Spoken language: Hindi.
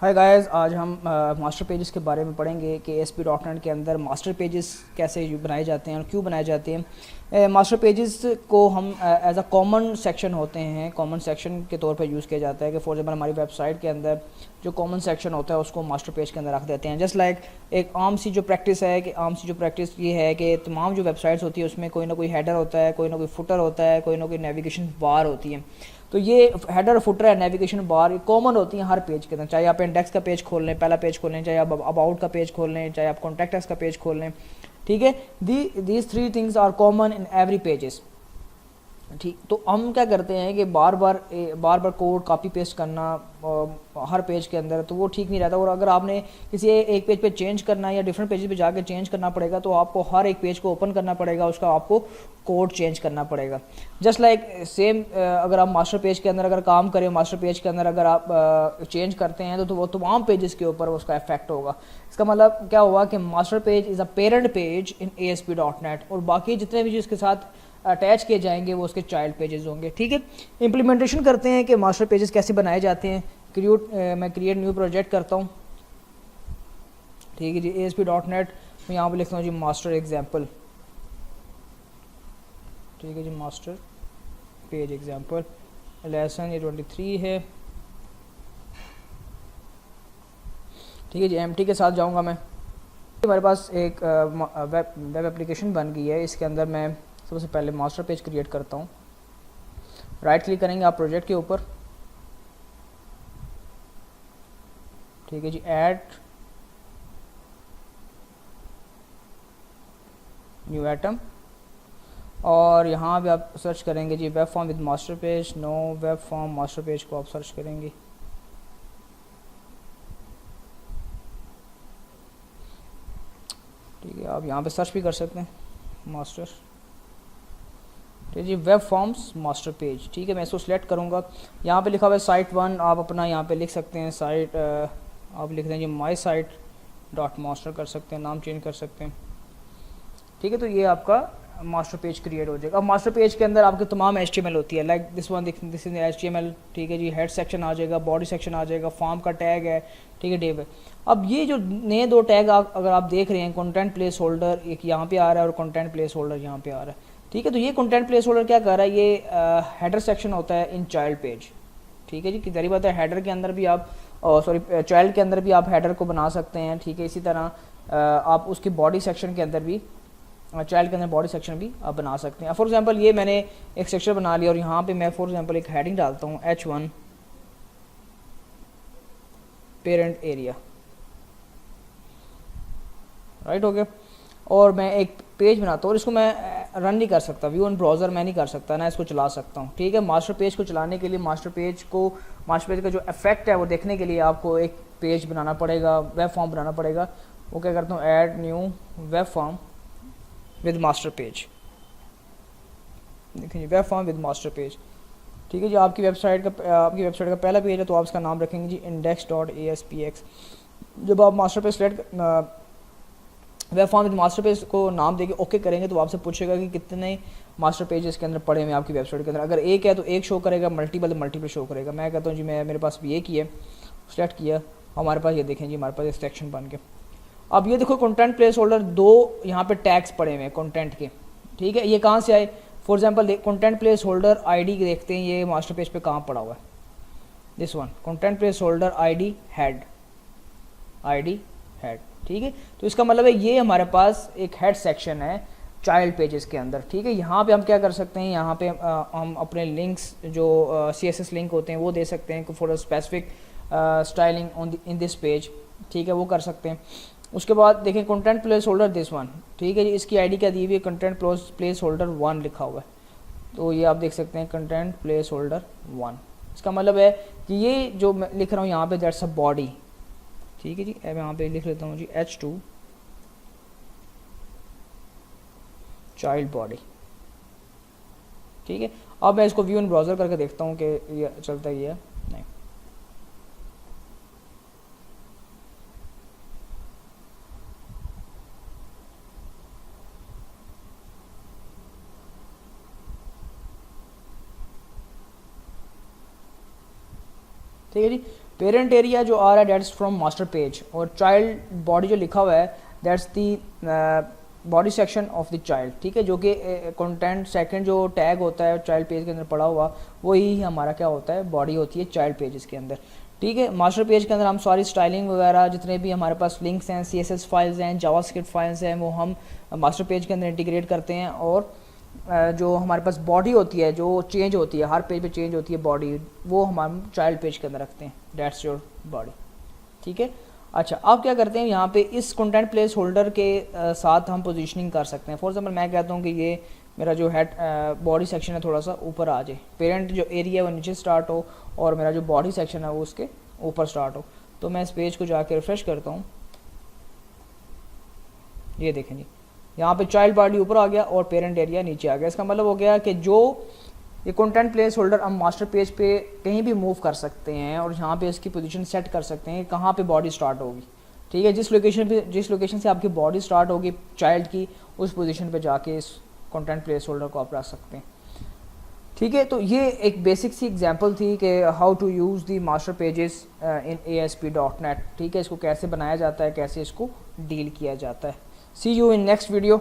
हाय गाइस, आज हम मास्टर पेजेस के बारे में पढ़ेंगे कि ASP.NET के अंदर मास्टर पेजेस कैसे बनाए जाते हैं और क्यों बनाए जाते हैं। मास्टर पेजेस को हम एज अ कॉमन सेक्शन होते हैं, कॉमन सेक्शन के तौर पे यूज़ किया जाता है कि फॉर एग्जाम्पल हमारी वेबसाइट के अंदर जो कॉमन सेक्शन होता है उसको मास्टर पेज के अंदर रख देते हैं। जस्ट लाइक एक आम सी जो प्रैक्टिस है कि ये है कि तमाम जो वेबसाइट्स होती है उसमें कोई ना कोई हेडर होता है, कोई ना कोई फुटर होता है, कोई ना कोई नेविगेशन बार होती है। तो ये हेडर, फुटर है, नेविगेशन बार, ये कॉमन होती हैं हर पेज के अंदर। चाहे आप इंडेक्स का पेज खोल लें, पहला पेज खोल लें, चाहे आप अबाउट का पेज खोल लें, चाहे आप कॉन्टैक्ट अस का पेज खोल लें, ठीक है। These three things are common in every pages, ठीक। तो हम क्या करते हैं कि बार बार कोड कॉपी पेस्ट करना हर पेज के अंदर, तो वो ठीक नहीं रहता। और अगर आपने किसी एक पेज पे चेंज करना है या डिफरेंट पेजेस पे जाके चेंज करना पड़ेगा, तो आपको हर एक पेज को ओपन करना पड़ेगा, उसका आपको कोड चेंज करना पड़ेगा। जस्ट लाइक सेम, अगर आप मास्टर पेज के अंदर अगर काम करें, मास्टर पेज के अंदर अगर आप चेंज करते हैं तो वो तमाम पेजेस के ऊपर उसका इफेक्ट होगा। इसका मतलब क्या हुआ कि master page is a parent page in ASP.NET, और बाकी जितने भी जिसके साथ अटैच किए जाएंगे वो उसके चाइल्ड पेजेस होंगे, ठीक है। इम्प्लीमेंटेशन करते हैं कि मास्टर पेजेस कैसे बनाए जाते हैं। मैं क्रिएट न्यू प्रोजेक्ट करता हूँ, ठीक है जी। ASP.NEट मैं यहाँ पे लिखता हूँ जी मास्टर एग्जाम्पल, ठीक है जी, मास्टर पेज एग्जाम्पल। लेसन ये 23 है, ठीक है जी। MT के साथ जाऊँगा मैं। हमारे पास एक वेब एप्लीकेशन बन गई है। इसके अंदर मैं सबसे पहले मास्टर पेज क्रिएट करता हूँ। राइट क्लिक करेंगे आप प्रोजेक्ट के ऊपर, ठीक है जी। ऐड न्यू आइटम, और यहाँ पे आप सर्च करेंगे जी web form with master page. No, web form master page को आप सर्च करेंगे, ठीक है। आप यहाँ पे सर्च भी कर सकते हैं मास्टर, ठीक है जी, वेब फॉर्म्स मास्टर पेज, ठीक है। मैं इसको सिलेक्ट करूँगा। यहाँ पे लिखा हुआ है साइट 1, आप अपना यहाँ पे लिख सकते हैं साइट, आप लिख दें जी माई साइट डॉट मास्टर, कर सकते हैं, नाम चेंज कर सकते हैं, ठीक है। तो ये आपका मास्टर पेज क्रिएट हो जाएगा। अब मास्टर पेज के अंदर आपके तमाम HTML होती है, लाइक दिस इज HTML, ठीक है जी। हेड सेक्शन आ जाएगा, बॉडी सेक्शन आ जाएगा, फॉर्म का टैग है, ठीक है, डिव है। अब ये जो नए दो टैग अगर आप देख रहे हैं, कंटेंट प्लेस होल्डर एक यहाँ पे आ रहा है और कंटेंट प्लेस होल्डर यहाँ पे आ रहा है, ठीक है। तो ये कंटेंट प्लेस होल्डर क्या कर रहा है, ये हेडर सेक्शन होता है इन चाइल्ड पेज, ठीक है जी। कि बात है, हेडर के अंदर भी आप चाइल्ड के अंदर भी आप हेडर को बना सकते हैं, ठीक है। इसी तरह आप उसकी बॉडी सेक्शन के अंदर भी, चाइल्ड के अंदर बॉडी सेक्शन भी आप बना सकते हैं। फॉर एग्जांपल ये मैंने एक सेक्शन बना लिया और यहाँ पे मैं फॉर एग्जांपल एक हेडिंग डालता हूँ H1 पेरेंट एरिया, राइट हो गया। और मैं एक पेज बनाता हूँ और इसको मैं रन नहीं कर सकता, व्यू ऑन ब्राउज़र मैं नहीं कर सकता ना, इसको चला सकता हूँ, ठीक है। मास्टर पेज को चलाने के लिए मास्टर पेज का जो इफेक्ट है वो देखने के लिए आपको एक पेज बनाना पड़ेगा, वेब फॉर्म बनाना पड़ेगा। वो क्या करता हूँ, add new web form with master page, देखिए web form with master page, ठीक है जी। आपकी वेबसाइट का पहला पेज है तो आप इसका नाम रखेंगे जी index.aspx। जब आप master page select web form with master page को नाम देके ओके करेंगे तो आपसे पूछेगा कि कितने मास्टर पेज इसके अंदर पड़े हुए आपकी वेबसाइट के अंदर। अगर एक है तो एक शो करेगा, मल्टीपल शो करेगा। मैं कहता हूँ जी मेरे पास भी एक ही है, सेलेक्ट किया, हमारे पास ये देखें जी, हमारे पास एक सेक्शन बन के। अब ये देखो कंटेंट प्लेस होल्डर दो यहाँ पे टैग्स पड़े हुए हैं कंटेंट के, ठीक है। ये कहाँ से आए, for example content place holder ID देखते हैं, ये मास्टर पेज पे कहाँ पड़ा हुआ है, this one, content place holder ID head, ठीक है। तो इसका मतलब है ये हमारे पास एक हेड सेक्शन है चाइल्ड पेजेस के अंदर, ठीक है। यहाँ पे हम क्या कर सकते हैं, यहाँ पे हम अपने लिंक्स जो CSS लिंक होते हैं वो दे सकते हैं for specific styling in this page, ठीक है, वो कर सकते हैं। उसके बाद देखें content place holder this one, ठीक है जी। इसकी आईडी क्या दी हुई है, कंटेंट प्लेस होल्डर 1 लिखा हुआ है, तो ये आप देख सकते हैं कंटेंट प्लेस होल्डर 1। इसका मतलब है कि ये जो मैं लिख रहा हूँ यहाँ पे दैट्स अ बॉडी, ठीक है जी। अब यहाँ पे लिख लेता हूँ जी H2 चाइल्ड बॉडी, ठीक है। अब मैं इसको व्यू इन ब्राउज़र करके देखता हूँ कि ये चलता ही है नहीं। ठीक है जी। पेरेंट एरिया जो आ रहा है दैट्स फ्रॉम मास्टर पेज, और चाइल्ड बॉडी जो लिखा हुआ है that's the body section of the child, ठीक है, जो कि कंटेंट सेकंड जो टैग होता है चाइल्ड पेज के अंदर पड़ा हुआ वही हमारा क्या होता है, बॉडी होती है चाइल्ड पेजेस के अंदर, ठीक है। मास्टर पेज के अंदर हम सारी स्टाइलिंग वगैरह जितने भी हमारे पास लिंक्स हैं, CSS फाइल्स हैं, जावास्क्रिप्ट फाइल्स हैं, वो हम मास्टर पेज के अंदर इंटीग्रेट करते हैं। और जो हमारे पास बॉडी होती है जो चेंज होती है, हर पेज पे चेंज होती है बॉडी, वो हम चाइल्ड पेज के अंदर रखते हैं, दैट्स योर बॉडी, ठीक है। अच्छा, अब क्या करते हैं यहाँ पे इस कंटेंट प्लेस होल्डर के साथ हम पोजीशनिंग कर सकते हैं। फॉर एग्जांपल मैं कहता हूँ कि ये मेरा जो हेड बॉडी सेक्शन है थोड़ा सा ऊपर आ जाए, पेरेंट जो एरिया है वो नीचे स्टार्ट हो और मेरा जो बॉडी सेक्शन है वो उसके ऊपर स्टार्ट हो। तो मैं इस पेज को जाके रिफ्रेश करता हूँ, ये देखें जी, यहाँ पे चाइल्ड बॉडी ऊपर आ गया और पेरेंट एरिया नीचे आ गया। इसका मतलब हो गया कि जो ये कंटेंट प्लेस होल्डर हम मास्टर पेज पे कहीं भी मूव कर सकते हैं और यहाँ पे इसकी पोजीशन सेट कर सकते हैं कहाँ पे बॉडी स्टार्ट होगी, ठीक है। जिस लोकेशन से आपकी बॉडी स्टार्ट होगी चाइल्ड की, उस पोजीशन पे जाके इस कंटेंट प्लेस होल्डर को आप रख सकते हैं, ठीक है। तो ये एक बेसिक सी एग्जांपल थी कि how to use the master pages in ASP.NET, ठीक है। इसको कैसे बनाया जाता है, कैसे इसको डील किया जाता है। सी यू इन नेक्स्ट वीडियो।